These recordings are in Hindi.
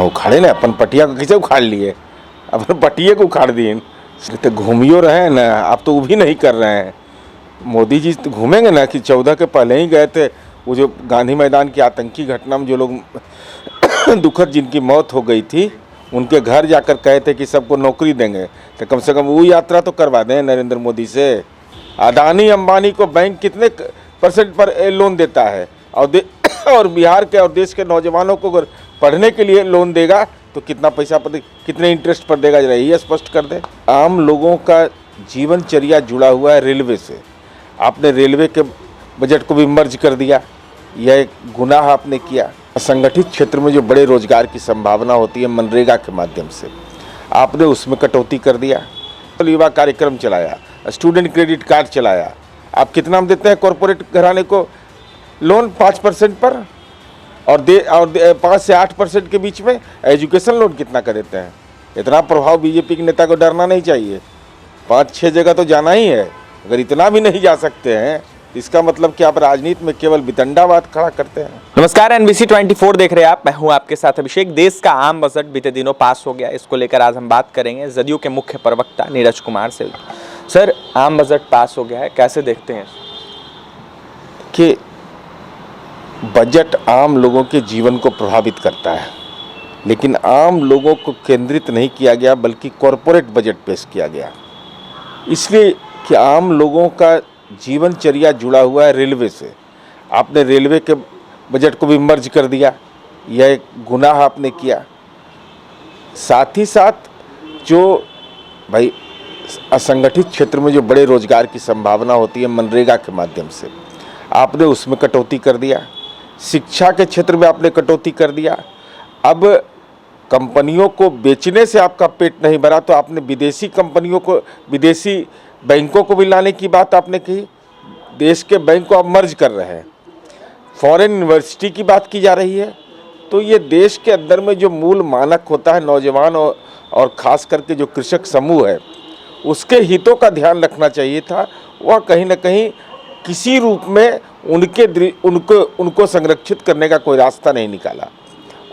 हाँ उखाड़े ना, अपन पटिया को किसे उखाड़ लिए, अपन पटिए को उखाड़ दिए। तो घूमियो रहे ना, आप तो वो भी नहीं कर रहे हैं। मोदी जी तो घूमेंगे ना कि 14 के पहले ही गए थे। वो जो गांधी मैदान की आतंकी घटना में जो लोग दुखद जिनकी मौत हो गई थी, उनके घर जाकर कहे थे कि सबको नौकरी देंगे, तो कम से कम वो यात्रा तो करवा दें नरेंद्र मोदी से। अडानी अंबानी को बैंक कितने % पर लोन देता है, और बिहार के और देश के नौजवानों को अगर पढ़ने के लिए लोन देगा तो कितना पैसा पर, कितने इंटरेस्ट पर देगा, जरा ये स्पष्ट कर दे। आम लोगों का जीवनचर्या जुड़ा हुआ है रेलवे से। आपने रेलवे के बजट को भी मर्ज कर दिया, यह एक गुनाह आपने किया। असंगठित क्षेत्र में जो बड़े रोजगार की संभावना होती है मनरेगा के माध्यम से, आपने उसमें कटौती कर दिया। तो युवा कार्यक्रम चलाया, स्टूडेंट क्रेडिट कार्ड चलाया। आप कितना हम देते हैं कॉरपोरेट घराने को लोन 5% पर, और 5 से 8% के बीच में। एजुकेशन लोन कितना का देते हैं। इतना प्रभाव बीजेपी के नेता को डरना नहीं चाहिए। 5-6 जगह तो जाना ही है। अगर इतना भी नहीं जा सकते हैं, इसका मतलब कि आप राजनीति में केवल वितंडावाद खड़ा करते हैं। नमस्कार, NBC 24 देख रहे हैं आप, मैं हूं आपके साथ अभिषेक। देश का आम बजट बीते दिनों पास हो गया, इसको लेकर आज हम बात करेंगे जदयू के मुख्य प्रवक्ता नीरज कुमार से। सर, आम बजट पास हो गया है, कैसे देखते हैं कि बजट आम लोगों के जीवन को प्रभावित करता है, लेकिन आम लोगों को केंद्रित नहीं किया गया, बल्कि कॉरपोरेट बजट पेश किया गया। इसलिए कि आम लोगों का जीवनचर्या जुड़ा हुआ है रेलवे से। आपने रेलवे के बजट को भी मर्ज कर दिया, यह एक गुनाह आपने किया। साथ ही साथ जो भाई असंगठित क्षेत्र में जो बड़े रोजगार की संभावना होती है मनरेगा के माध्यम से, आपने उसमें कटौती कर दिया। शिक्षा के क्षेत्र में आपने कटौती कर दिया। अब कंपनियों को बेचने से आपका पेट नहीं भरा, तो आपने विदेशी कंपनियों को, विदेशी बैंकों को भी लाने की बात आपने कही। देश के बैंक को आप मर्ज कर रहे हैं। फॉरेन यूनिवर्सिटी की बात की जा रही है। तो ये देश के अंदर में जो मूल मानक होता है, नौजवान और ख़ास करके जो कृषक समूह है, उसके हितों का ध्यान रखना चाहिए था। वह कहीं ना कहीं किसी रूप में उनको संरक्षित करने का कोई रास्ता नहीं निकाला,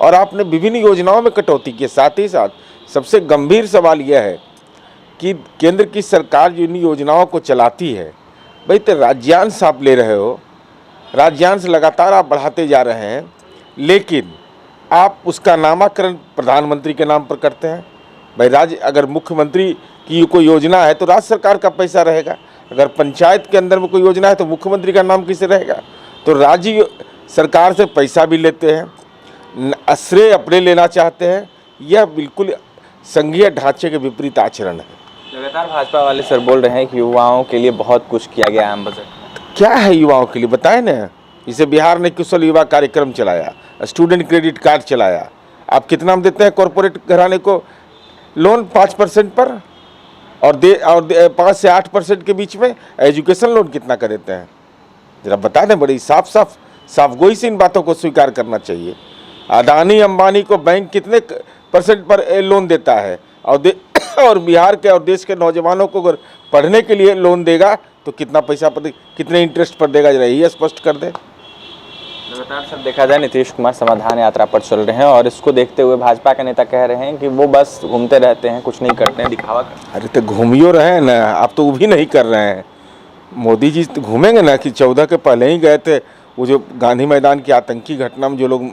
और आपने विभिन्न योजनाओं में कटौती की। साथ ही साथ सबसे गंभीर सवाल यह है कि केंद्र की सरकार जो इन योजनाओं को चलाती है, भाई तो राज्यांश आप ले रहे हो, राज्यांश लगातार आप बढ़ाते जा रहे हैं, लेकिन आप उसका नामाकरण प्रधानमंत्री के नाम पर करते हैं। भाई राज्य, अगर मुख्यमंत्री की कोई योजना है तो राज्य सरकार का पैसा रहेगा। अगर पंचायत के अंदर में कोई योजना है तो मुख्यमंत्री का नाम किसे रहेगा। तो राज्य सरकार से पैसा भी लेते हैं, श्रेय अपने लेना चाहते हैं। यह बिल्कुल संघीय ढांचे के विपरीत आचरण है। लगातार भाजपा वाले सर बोल रहे हैं कि युवाओं के लिए बहुत कुछ किया गया आम बजट। क्या है युवाओं के लिए बताएं ना। इसे बिहार ने कुशल युवा कार्यक्रम चलाया, स्टूडेंट क्रेडिट कार्ड चलाया। आप कितना हम देते हैं कॉरपोरेट घराने को लोन 5% पर, और 5 से 8% के बीच में। एजुकेशन लोन कितना का देते हैं, जरा बता दें। बड़ी साफ गोई से इन बातों को स्वीकार करना चाहिए। अडानी अंबानी को बैंक कितने % पर लोन देता है, और बिहार के और देश के नौजवानों को अगर पढ़ने के लिए लोन देगा तो कितना पैसा पर, कितने इंटरेस्ट पर देगा, जरा ये स्पष्ट कर दे। लगातार सर देखा जाए नीतीश कुमार समाधान यात्रा पर चल रहे हैं, और इसको देखते हुए भाजपा के नेता कह रहे हैं कि वो बस घूमते रहते हैं, कुछ नहीं करते हैं, दिखावा करते हैं। अरे तो घूमियो रहे ना, आप तो वो भी नहीं कर रहे हैं। मोदी जी तो घूमेंगे ना कि 14 के पहले ही गए थे। वो जो गांधी मैदान की आतंकी घटना में जो लोग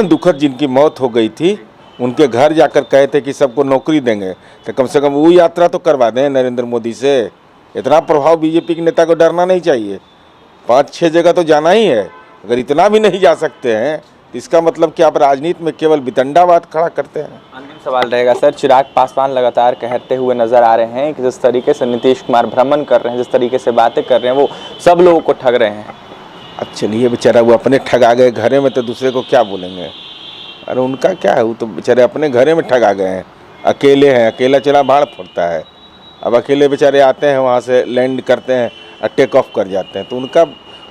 दुखद जिनकी मौत हो गई थी, उनके घर जाकर कहे थे कि सबको नौकरी देंगे, तो कम से कम वो यात्रा तो करवा दें नरेंद्र मोदी से। इतना प्रभाव बीजेपी के नेता को डरना नहीं चाहिए। 5-6 जगह तो जाना ही है। अगर इतना भी नहीं जा सकते हैं, तो इसका मतलब कि आप राजनीति में केवल वितंडावाद खड़ा करते हैं। अंतिम सवाल रहेगा सर, चिराग पासवान लगातार कहते हुए नजर आ रहे हैं कि जिस तरीके से नीतीश कुमार भ्रमण कर रहे हैं, जिस तरीके से बातें कर रहे हैं, वो सब लोगों को ठग रहे हैं। अब चलिए, बेचारा वो अपने ठगा गए घरे में, तो दूसरे को क्या बोलेंगे। अरे उनका क्या है, वो तो बेचारे अपने घरे में ठगा गए हैं। अकेले हैं, अकेला चला भाड़ फोड़ता है। अब अकेले बेचारे आते हैं, वहाँ से लैंड करते हैं और टेक ऑफ कर जाते हैं। तो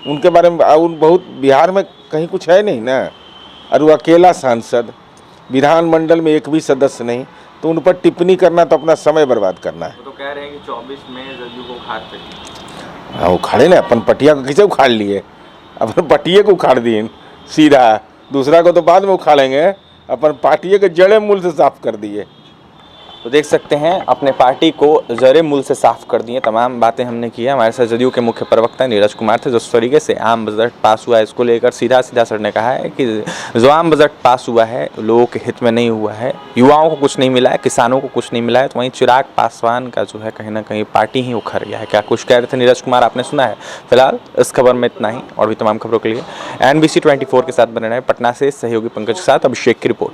उनके बारे में बहुत बिहार में कहीं कुछ है नहीं ना। और वो अकेला सांसद, विधानमंडल में एक भी सदस्य नहीं, तो उन पर टिप्पणी करना तो अपना समय बर्बाद करना है। वो तो कह रहे हैं कि 24 में जदयू को उखाड़ते हैं। हाँ उखाड़े ना, अपन पटिया को किसे उखाड़ लिए, अपन पटिए को उखाड़ दिए सीधा। दूसरा को तो बाद में उखाड़ेंगे, अपन पार्टी के जड़े मूल से साफ कर दिए। तो देख सकते हैं अपने पार्टी को जरे मूल से साफ कर दिए, तमाम बातें हमने की है। हमारे साथ जदयू के मुख्य प्रवक्ता नीरज कुमार थे। जिस तरीके से आम बजट पास हुआ है इसको लेकर सीधा सर ने कहा है कि जो आम बजट पास हुआ है लोगों के हित में नहीं हुआ है, युवाओं को कुछ नहीं मिला है, किसानों को कुछ नहीं मिला है। तो वहीं चिराग पासवान का जो है कहीं ना कहीं पार्टी ही उखड़ गया है। क्या कुछ कह रहे थे नीरज कुमार, आपने सुना है। फिलहाल इस खबर में इतना ही, और भी तमाम खबरों के लिए NBC 24 के साथ बने रहे। पटना से सहयोगी पंकज के साथ अभिषेक की रिपोर्ट।